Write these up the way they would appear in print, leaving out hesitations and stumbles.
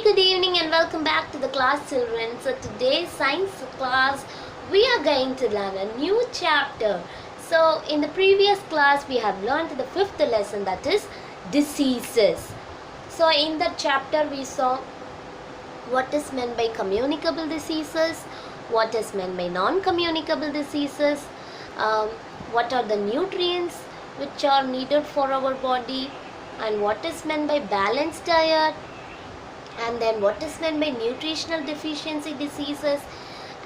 good evening and welcome back to the class, children. So today's science class we are going to learn a new chapter. So in the previous class we have learned the fifth lesson, that is diseases. So in that chapter we saw what is meant by communicable diseases, what is meant by non-communicable diseases, what are the nutrients which are needed for our body, and what is meant by balanced diet, and then what is meant by nutritional deficiency diseases,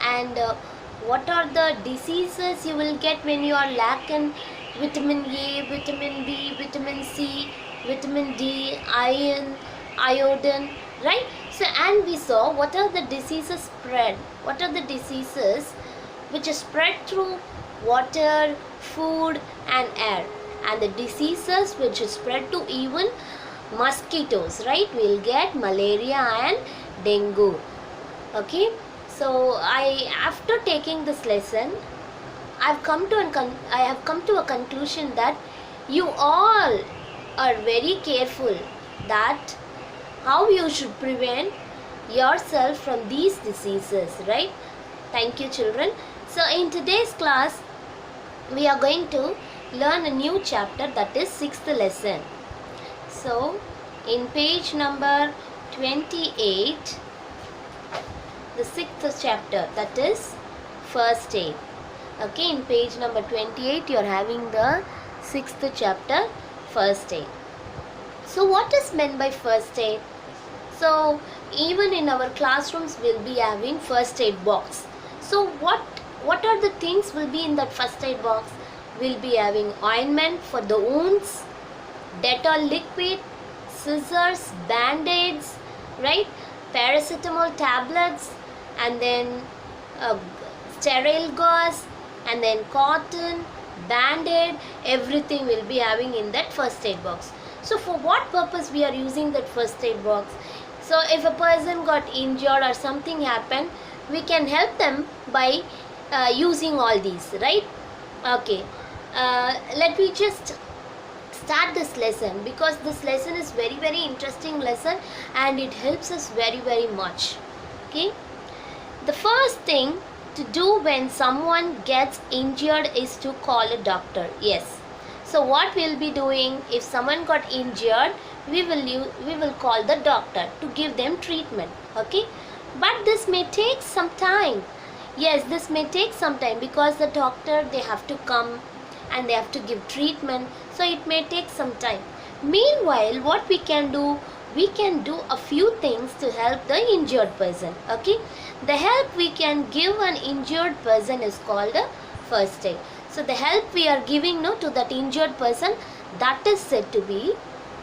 and what are the diseases you will get when you are lacking vitamin A, vitamin B, vitamin C, vitamin D, iron, iodine, right? So and we saw what are the diseases spread, what are the diseases which is spread through water, food and air, and the diseases which is spread to even mosquitoes, right? We'll get malaria and dengue. Okay, so after taking this lesson I have come to a conclusion that you all are very careful that how you should prevent yourself from these diseases, right? Thank you, children. So in today's class we are going to learn a new chapter, that is sixth lesson. So in page number 28, the sixth chapter, that is first aid. Okay, in page number 28 you are having the sixth chapter, first aid. So what is meant by first aid? So even in our classrooms we'll be having first aid box. So what are the things will be in that first aid box? We'll be having ointment for the wounds, Dettol liquid, scissors, band-aids, right? Paracetamol tablets, and then sterile gauze, and then cotton, band-aid, everything will be having in that first aid box. So for what purpose we are using that first aid box? So if a person got injured or something happened, we can help them by using all these, right? Okay, let me just start this lesson, because this lesson is very interesting lesson and it helps us very much. Okay, the first thing to do when someone gets injured is to call a doctor. Yes, so what we'll be doing, if someone got injured, we will call the doctor to give them treatment. Okay, but this may take some time. Yes, this may take some time because the doctor, they have to come and they have to give treatment, so it may take some time. Meanwhile, what we can do a few things to help the injured person. Okay, the help we can give an injured person is called a first aid. So the help we are giving to that injured person, that is said to be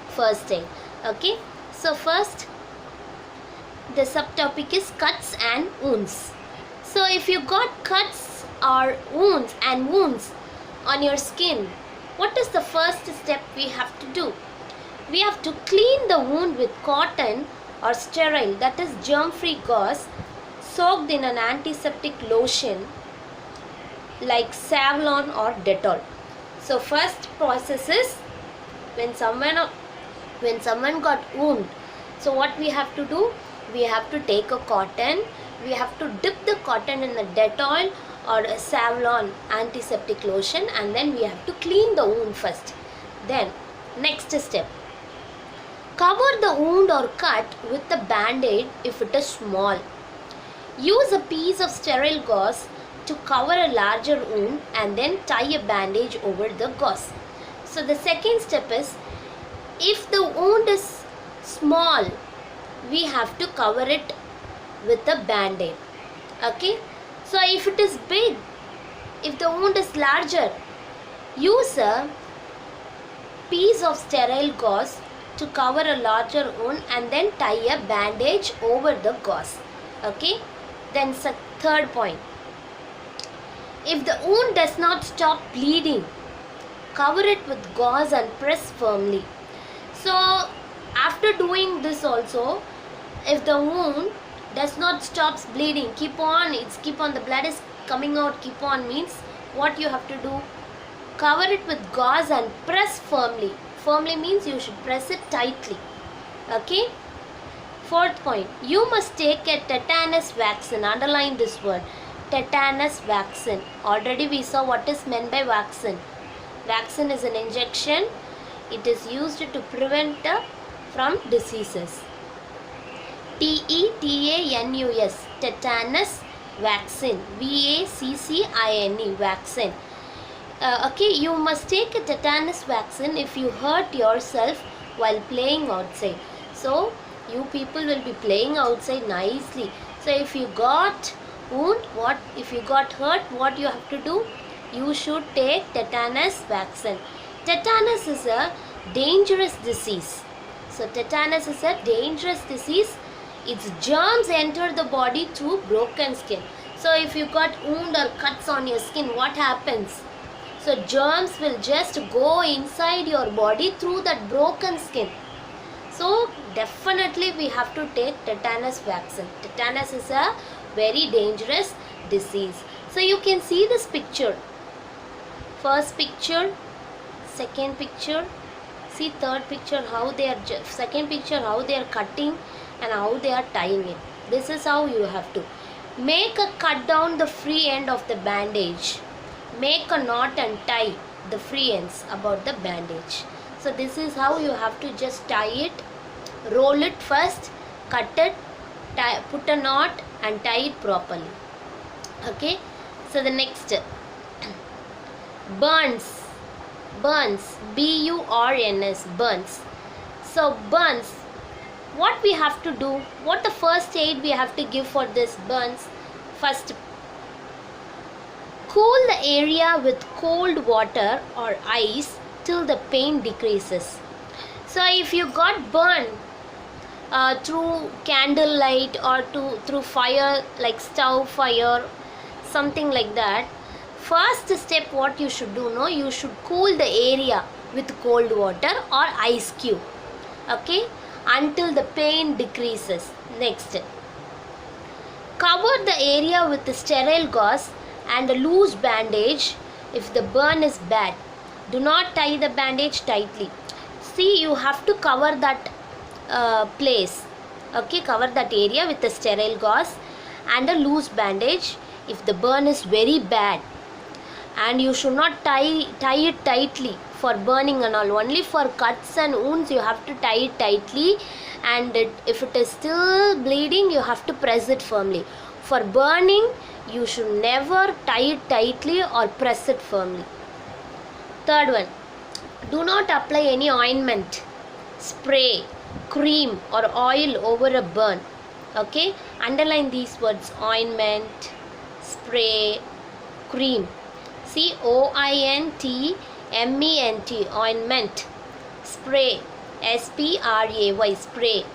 first aid. Okay, so first the subtopic is cuts and wounds. So if you got cuts or wounds on your skin, what is the first step we have to do? We have to clean the wound with cotton or sterile, that is germ-free gauze, soaked in an antiseptic lotion like Savlon or Dettol. So first process is when someone got wound, so what we have to do, we have to take a cotton, we have to dip the cotton in a Dettol or a Savlon antiseptic lotion, and then we have to clean the wound first. Then next step, cover the wound or cut with the band-aid if it is small. Use a piece of sterile gauze to cover a larger wound and then tie a bandage over the gauze. So the second step is, if the wound is small, we have to cover it with a band-aid. Okay, so if it is big, if the wound is larger, use a piece of sterile gauze to cover a larger wound and then tie a bandage over the gauze. Okay, then third point, if the wound does not stop bleeding, cover it with gauze and press firmly. So after doing this also, if the wound does not stop bleeding, keep on, the blood is coming out, keep on, means what you have to do, cover it with gauze and press firmly. Firmly means you should press it tightly. Okay, Fourth point, you must take a tetanus vaccine. Underline this word, tetanus vaccine. Already we saw what is meant by vaccine. Vaccine is an injection. It is used to prevent from diseases. TETANUS, tetanus vaccine. VACCINE, vaccine. Okay, you must take a tetanus vaccine if you hurt yourself while playing outside. So you people will be playing outside nicely. So if you got wound, if you got hurt, what you have to do? You should take tetanus vaccine. Tetanus is a dangerous disease. So tetanus is a dangerous disease. Its germs enter the body through broken skin. So if you got wound or cuts on your skin, what happens? So germs will just go inside your body through that broken skin. So definitely we have to take tetanus vaccine. Tetanus is a very dangerous disease. So you can see this picture. First picture, second picture. See third picture how they are, second picture how they are cutting and how they are tying it. This is how you have to make a cut down the free end of the bandage. Make a knot and tie the free ends about the bandage. So this is how you have to just tie it, roll it first, cut it, tie, put a knot and tie it properly. Okay. So the next, burns, BURNS, burns. So burns, what we have to do, what the first aid we have to give for this burns? First, cool the area with cold water or ice till the pain decreases. So if you got burned through candlelight or through fire, like stove fire, something like that, first step what you should do, no, you should cool the area with cold water or ice cube, okay, until the pain decreases. Next, cover the area with the sterile gauze and a loose bandage if the burn is bad. Do not tie the bandage tightly. See, you have to cover that place, okay, cover that area with a sterile gauze and a loose bandage if the burn is very bad. And you should not tie it tightly for burning and all. Only for cuts and wounds you have to tie it tightly, and if it is still bleeding you have to press it firmly. For burning you should never tie it tightly or press it firmly. Third one, do not apply any ointment, spray, cream or oil over a burn. Okay, underline these words: ointment, spray, cream. COINTMENT, ointment. Spray, SPRAY, spray.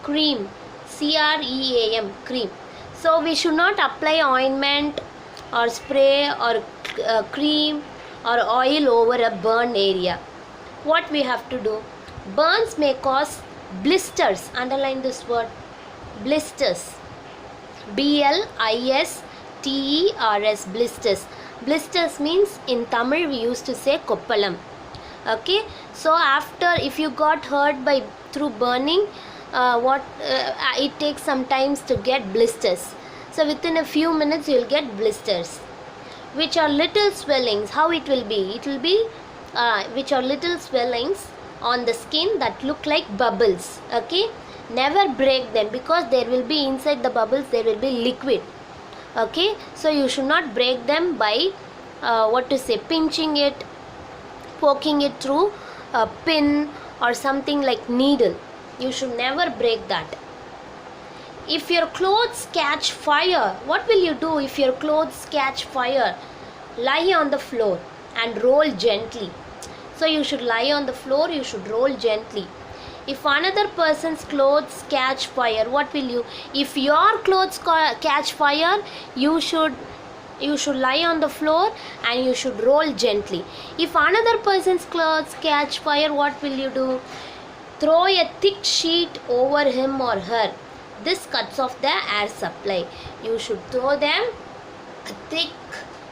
Cream, CREAM, cream. So we should not apply ointment or spray or cream or oil over a burn area. What we have to do? Burns may cause blisters. Underline this word, blisters. BLISTERS, blisters. Blisters means in Tamil we used to say koppalam. Okay, so after, if you got hurt by through burning, it takes some times to get blisters. So within a few minutes you will get blisters, which are little swellings. How it will be? It will be which are little swellings on the skin that look like bubbles. Okay, never break them, because there will be inside the bubbles there will be liquid. Okay, so you should not break them by pinching it, poking it through a pin or something like needle. You should never break that. If your clothes catch fire, what will you do if your clothes catch fire? Lie on the floor and roll gently. So you should lie on the floor, you should roll gently. If another person's clothes catch fire, what will you? If your clothes catch fire, you should lie on the floor and you should roll gently. If another person's clothes catch fire, what will you do? Throw a thick sheet over him or her. This cuts off the air supply. You should throw them a thick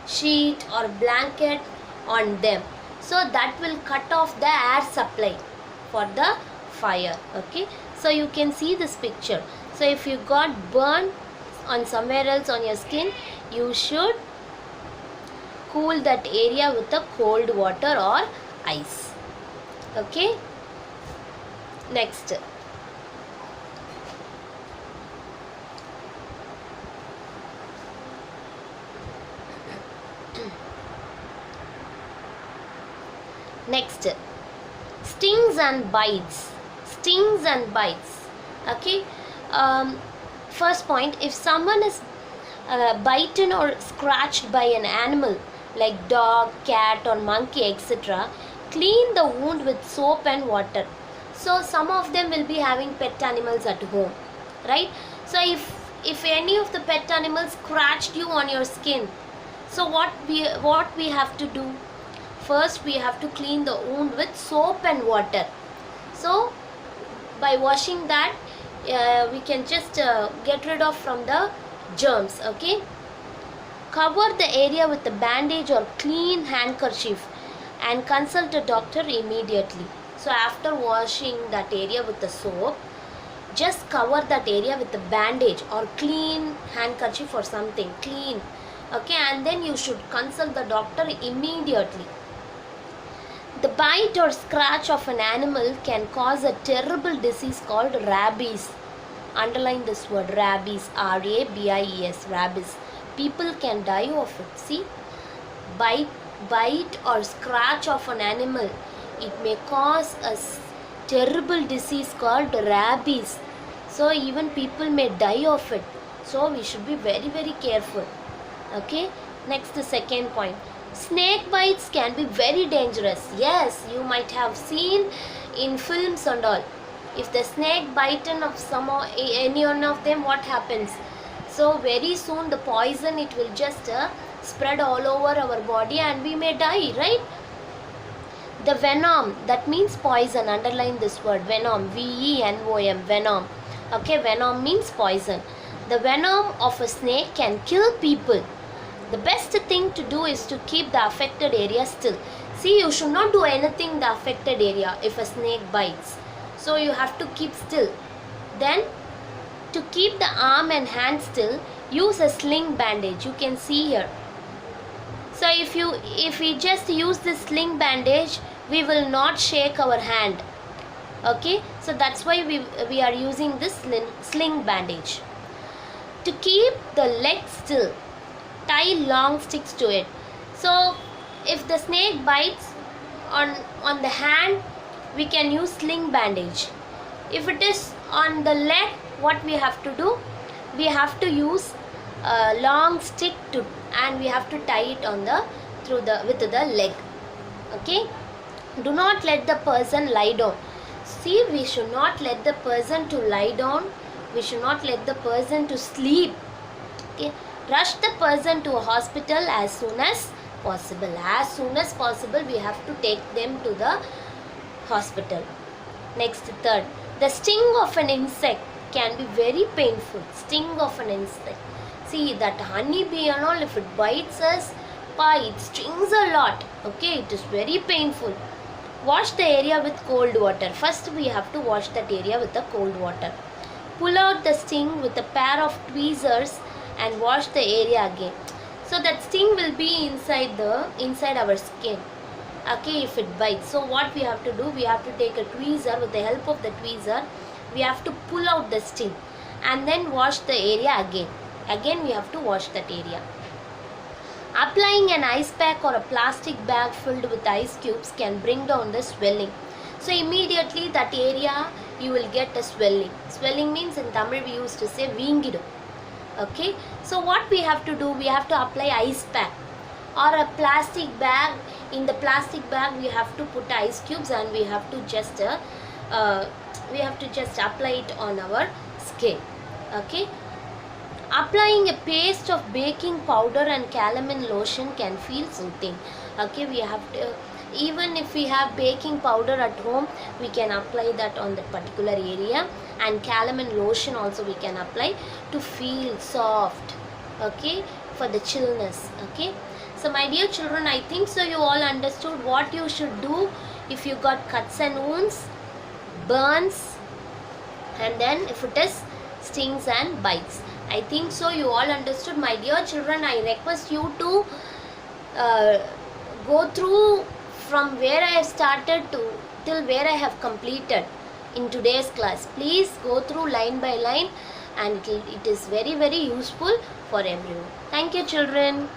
sheet or blanket on them, so that will cut off the air supply for the fire. Okay, So you can see this picture. So if you got burn on somewhere else on your skin, you should cool that area with the cold water or ice. Okay, next. Next, stings and bites. Stings and bites. Okay. First point, if someone is bitten or scratched by an animal like dog, cat or monkey, etc., clean the wound with soap and water. So some of them will be having pet animals at home, right? So if any of the pet animals scratched you on your skin, so what we have to do? First we have to clean the wound with soap and water. So by washing that, we can just get rid of from the germs. Okay, cover the area with a bandage or clean handkerchief and consult a doctor immediately. So after washing that area with the soap, just cover that area with a bandage or clean handkerchief or something clean. Okay, and then you should consult the doctor immediately. The bite or scratch of an animal can cause a terrible disease called rabies. Underline this word, rabies, R-A-B-I-E-S, rabies. People can die of it. See, bite or scratch of an animal, it may cause a terrible disease called rabies. So even people may die of it. So we should be very, very careful. Okay, next, the second point. Snake bites can be very dangerous. Yes, you might have seen in films and all. If the snake bitten of any one of them, what happens? So very soon the poison, it will just spread all over our body and we may die, right? The venom, that means poison. Underline this word, venom, V-E-N-O-M, venom. Okay, venom means poison. The venom of a snake can kill people. The best thing to do is to keep the affected area still. See, you should not do anything in the affected area if a snake bites. So you have to keep still. Then, to keep the arm and hand still, use a sling bandage. You can see here. So if we just use this sling bandage, we will not shake our hand. Okay, so that's why we are using this sling bandage. To keep the leg still, tie long sticks to it. So if the snake bites on the hand, we can use sling bandage. If it is on the leg, what we have to do? We have to use a long stick and we have to tie it with the leg. Okay, do not let the person lie down. See, we should not let the person to lie down. We should not let the person to sleep. Okay, rush the person to a hospital as soon as possible. As soon as possible, we have to take them to the hospital. Next, third, the sting of an insect can be very painful. Sting of an insect. See, that honeybee and all, if it bites us, it stings a lot. Okay, it is very painful. Wash the area with cold water. First, we have to wash that area with the cold water. Pull out the sting with a pair of tweezers and wash the area again. So that sting will be inside our skin. Okay, if it bites. So what we have to do? We have to take a tweezer. With the help of the tweezer, we have to pull out the sting and then wash the area again. Again, we have to wash that area. Applying an ice pack or a plastic bag filled with ice cubes can bring down the swelling. So immediately that area you will get a swelling. Swelling means in Tamil we used to say veengidum. Okay, so what we have to do? We have to apply ice pack or a plastic bag. In the plastic bag we have to put ice cubes and we have to just apply it on our skin. Okay, applying a paste of baking powder and calamine lotion can feel soothing. Okay, we have to, even if we have baking powder at home, we can apply that on that particular area, and calamine lotion also we can apply to feel soft. Okay, for the chillness. Okay, so my dear children, I think so you all understood what you should do if you got cuts and wounds, burns, and then if it is stings and bites. I think so you all understood. My dear children, I request you to go through from where I have started to till where I have completed in today's class. Please go through line by line, and it is very useful for everyone. Thank you, children.